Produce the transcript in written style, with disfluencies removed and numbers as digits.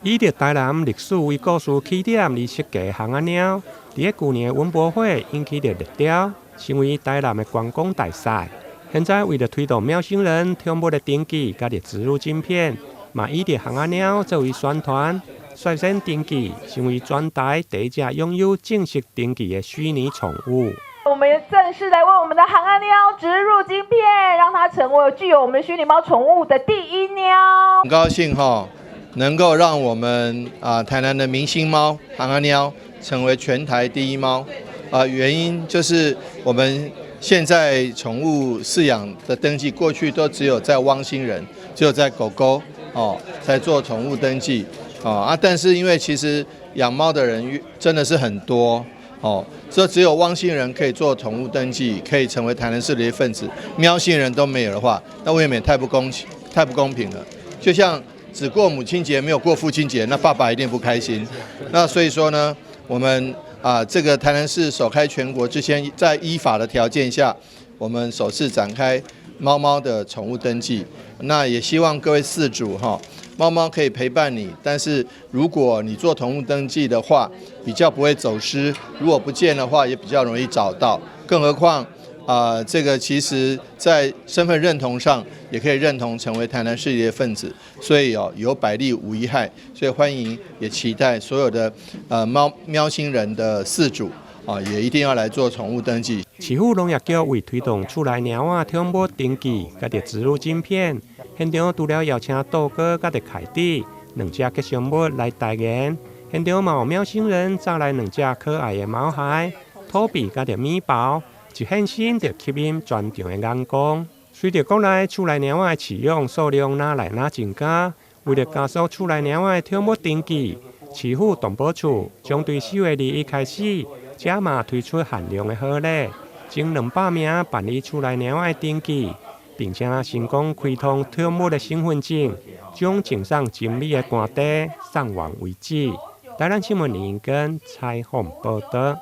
以着台南历史为故事起点而设计的巷仔鸟，伫去年的文博会引起着热潮，成为台南的观光大赛。现在为了推动喵星人宠物的登记，甲着植入晶片，嘛以着巷仔鸟作为宣传，率先登记，成为全台第一只拥有正式登记的虚拟宠物。我们也正式来为我们的巷仔鸟植入晶片，让它成为具有我们虚拟猫宠物的第一鸟。很高兴能够让我们台南的明星猫巷仔鸟成为全台第一猫。原因就是我们现在宠物饲养的登记，过去都只有在汪星人，只有在狗狗才做宠物登记但是因为其实养猫的人真的是很多这只有汪星人可以做宠物登记，可以成为台南市的一份子，喵星人都没有的话，那未免太不公平了。就像只过母亲节没有过父亲节，那爸爸一定不开心。那所以说呢，我们这个台南市首开全国之前，在依法的条件下，我们首次展开猫猫的宠物登记。那也希望各位饲主猫猫可以陪伴你，但是如果你做宠物登记的话，比较不会走失；如果不见的话，也比较容易找到。更何况这个其实在身份认同上也可以认同成为台南市的一份子，所以有百利无一害。所以欢迎也期待所有的喵星人的饲主也一定要来做宠物登记。市府农业局为推动厝内猫仔宠物登记，甲着植入晶片，现场除了邀请杜哥甲着凯蒂两只吉祥物来代言，现场嘛有喵星人找来两只可爱的毛孩，托比甲着米宝，一现身就吸引全场的眼光。随着国内厝内猫仔的饲养数量哪来哪增加，为了加速厝内猫仔的宠物登记，市府动保处将对4月21日开始，加码推出限量的好礼，前200名办理厝内猫仔的登记，并且成功开通宠物的身份证，将赠送精美的干爹送完为止。台南新闻林根采访报道。